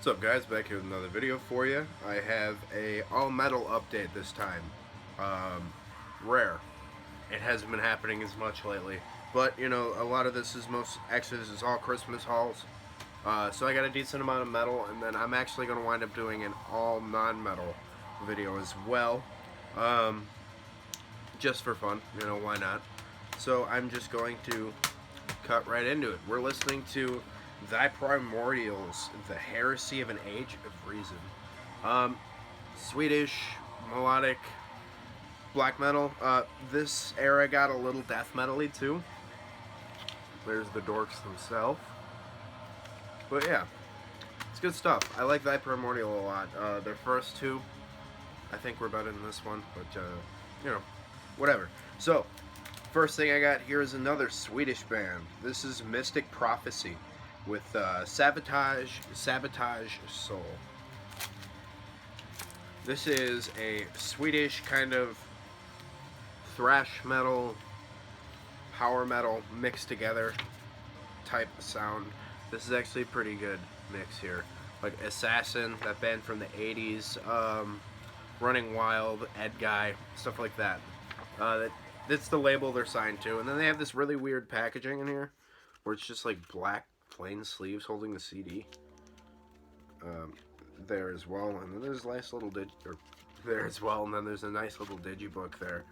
What's up, guys? Back here with another video for you. I have a all-metal update this time. Rare. It hasn't been happening as much lately, but you know, a lot of this is this is all Christmas hauls. So I got a decent amount of metal, and then I'm actually going to wind up doing an all non-metal video as well, just for fun. You know, why not? So I'm just going to cut right into it. We're listening to Thy Primordials, The Heresy of an Age of Reason. Swedish, melodic, black metal. This era got a little death metal-y too. There's the dorks themselves. But yeah, it's good stuff. I like Thy Primordial a lot. Their first two, I think, were better than this one, but you know, whatever. So, first thing I got here is another Swedish band. This is Mystic Prophecy with Sabotage Soul. This is a Swedish kind of thrash metal, power metal mixed together type of sound. This is actually a pretty good mix here. Like Assassin, that band from the 80s, Running Wild, Ed Guy, stuff like that. That's the label they're signed to. And then they have this really weird packaging in here where it's just like black plain sleeves holding the CD. There as well, and then there's a nice little there as well, and then there's a nice little digibook there.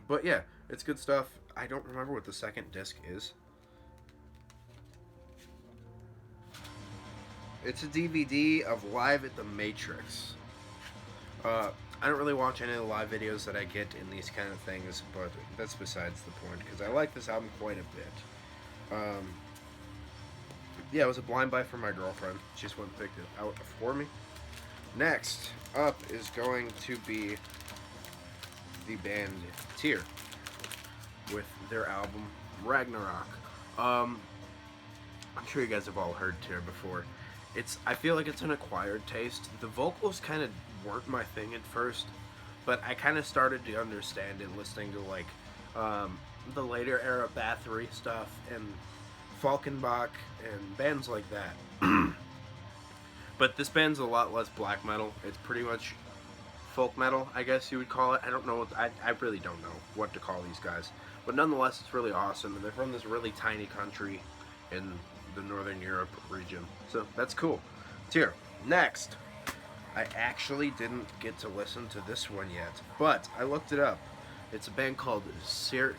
But yeah, it's good stuff. I don't remember what the second disc is. It's a DVD of Live at the Matrix. I don't really watch any of the live videos that I get in these kind of things, but that's besides the point, because I like this album quite a bit. Yeah, it was a blind buy from my girlfriend. She just went and picked it out for me. Next up is going to be the band Tyr with their album Ragnarok. I'm sure you guys have all heard Tyr before. I feel like it's an acquired taste. The vocals kind of weren't my thing at first, but I kind of started to understand it listening to like the later era Bathory stuff and Falkenbach and bands like that. But this band's a lot less black metal. It's pretty much folk metal, I guess you would call it. I don't know. I really don't know what to call these guys. But nonetheless, it's really awesome. And they're from this really tiny country in the Northern Europe region. So that's cool. Tyr. Next. I actually didn't get to listen to this one yet, but I looked it up. It's a band called Syrach,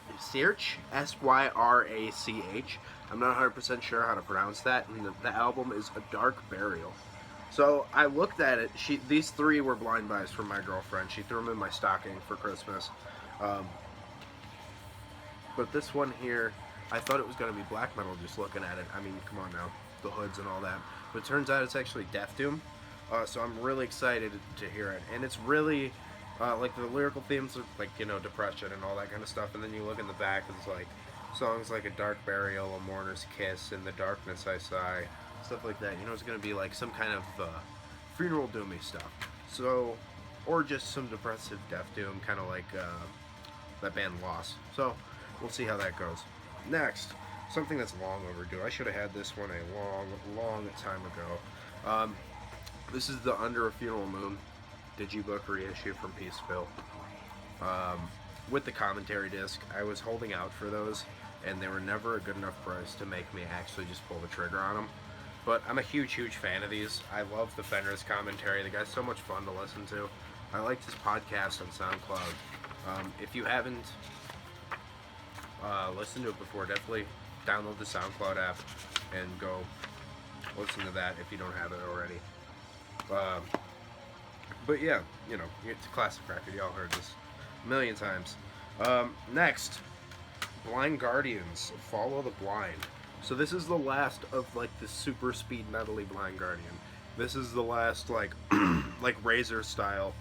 S-Y-R-A-C-H. I'm not 100% sure how to pronounce that, and the album is A Dark Burial. So I looked at it. These three were blind buys from my girlfriend. She threw them in my stocking for Christmas. But this one here, I thought it was going to be black metal just looking at it. I mean, come on now, the hoods and all that. But it turns out it's actually Death Doom. So I'm really excited to hear it. And it's really... like the lyrical themes are like, you know, depression and all that kind of stuff, and then you look in the back and it's like songs like A Dark Burial, A Mourner's Kiss, In the Darkness I Sigh, stuff like that. You know, it's going to be like some kind of funeral doomy stuff. So, or just some depressive death doom, kind of like that band Lost. So, we'll see how that goes. Next, something that's long overdue. I should have had this one a long time ago. This is the Under a Funeral Moon digibook reissue from Peaceville with the commentary disc. I was holding out for those, and they were never a good enough price to make me actually just pull the trigger on them. But I'm a huge fan of these. I love the Fenris commentary. The guy's so much fun to listen to. I liked his podcast on SoundCloud. If you haven't listened to it before, definitely download the SoundCloud app and go listen to that if you don't have it already. But yeah, you know, it's a classic record. Y'all heard this a million times. Next, Blind Guardians, Follow the Blind. So this is the last of like the super speed metally Blind Guardian. This is the last like like Razor style,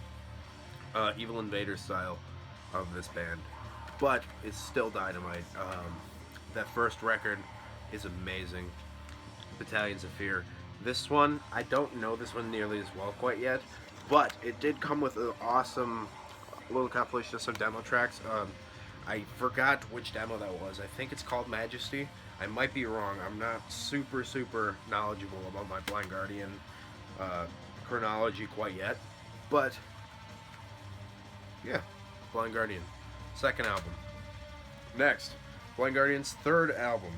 Evil Invader style of this band. But it's still dynamite. That first record is amazing. Battalions of Fear. This one, I don't know this one nearly as well quite yet, but it did come with an awesome little compilation of some demo tracks. I forgot which demo that was. I think it's called Majesty. I might be wrong. I'm not super knowledgeable about my Blind Guardian chronology quite yet, but yeah, Blind Guardian, second album. Next, Blind Guardian's third album,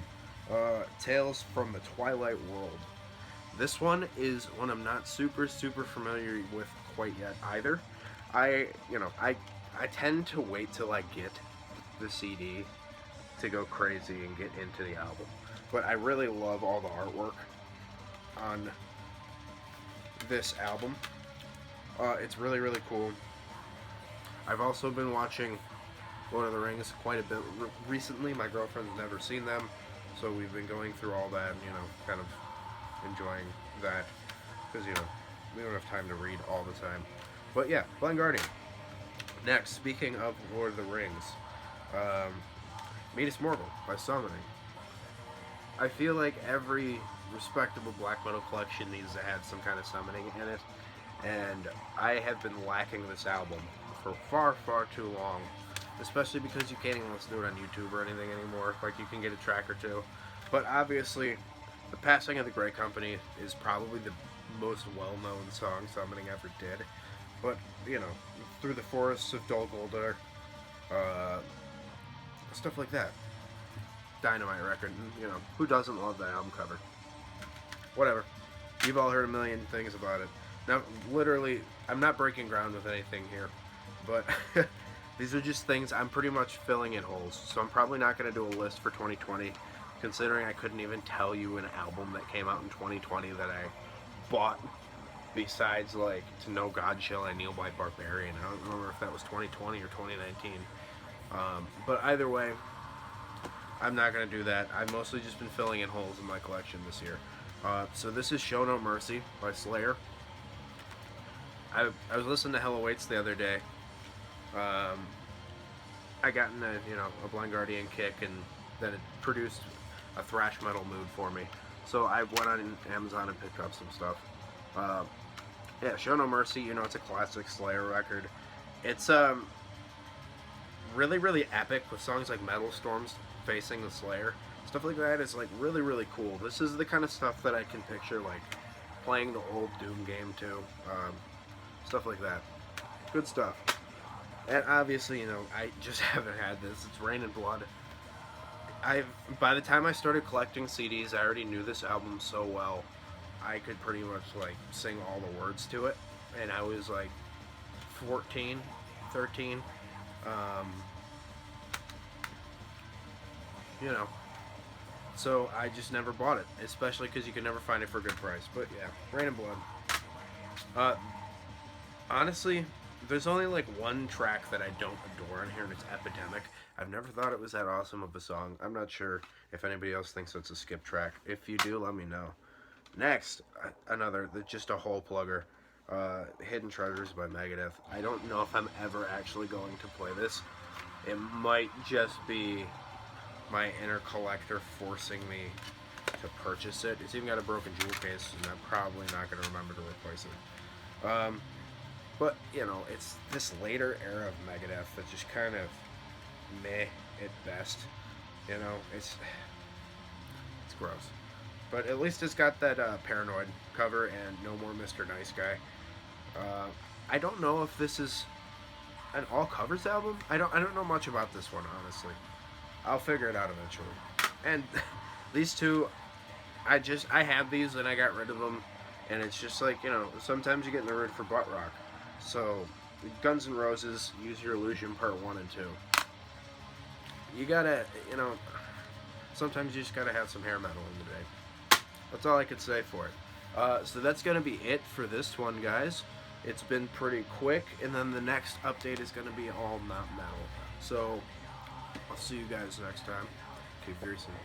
Tales from the Twilight World. This one is one I'm not super familiar with quite yet either. I tend to wait till I get the CD to go crazy and get into the album. But I really love all the artwork on this album. It's really cool. I've also been watching Lord of the Rings quite a bit recently. My girlfriend's never seen them, so we've been going through all that, kind of enjoying that, because, we don't have time to read all the time. But yeah, Blind Guardian. Next, speaking of Lord of the Rings, Midas Morgul by Summoning. I feel like every respectable black metal collection needs to have some kind of summoning in it, and I have been lacking this album for far too long, especially because you can't even listen to it on YouTube or anything anymore. Like, you can get a track or two, but obviously the Passing of the Grey Company is probably the most well-known song Summoning ever did. But, Through the Forests of Dol Guldur, stuff like that. Dynamite record, and, who doesn't love that album cover? Whatever. You've all heard a million things about it. Now, literally, I'm not breaking ground with anything here, but these are just things I'm pretty much filling in holes. So I'm probably not going to do a list for 2020, considering I couldn't even tell you an album that came out in 2020 that I bought, besides, like, To Know God Shall I Kneel by Barbarian. I don't remember if that was 2020 or 2019. But either way, I'm not going to do that. I've mostly just been filling in holes in my collection this year. So this is Show No Mercy by Slayer. I was listening to Hell Awaits the other day. I got in a Blind Guardian kick, and then it produced a thrash metal mood for me. So I went on Amazon and picked up some stuff. Yeah, Show No Mercy, it's a classic Slayer record. It's really epic, with songs like Metal Storms facing the Slayer. Stuff like that is, like, really cool. This is the kind of stuff that I can picture, like, playing the old Doom game too. Stuff like that. Good stuff. And obviously, I just haven't had this. It's Rain and Blood. By the time I started collecting CDs, I already knew this album so well. I could pretty much, like, sing all the words to it. And I was, like, 14, 13. So I just never bought it, especially because you can never find it for a good price. But yeah, Rain and Blood. Honestly, there's only like one track that I don't adore in here, and it's Epidemic. I've never thought it was that awesome of a song. I'm not sure if anybody else thinks it's a skip track. If you do, let me know. Next, just a hole plugger, Hidden Treasures by Megadeth. I don't know if I'm ever actually going to play this. It might just be my inner collector forcing me to purchase it. It's even got a broken jewel case, and I'm probably not going to remember to replace it. But, it's this later era of Megadeth that's just kind of meh at best. It's gross. But at least it's got that Paranoid cover and No More Mr. Nice Guy. I don't know if this is an all covers album. I don't know much about this one, honestly. I'll figure it out eventually. And these two, I have these and I got rid of them, and it's just like, sometimes you get in the mood for butt rock. So, Guns N' Roses, Use Your Illusion Part 1 and 2. You gotta, sometimes you just gotta have some hair metal in the day. That's all I could say for it. So that's gonna be it for this one, guys. It's been pretty quick, and then the next update is gonna be all not metal. So, I'll see you guys next time. Okay, very soon.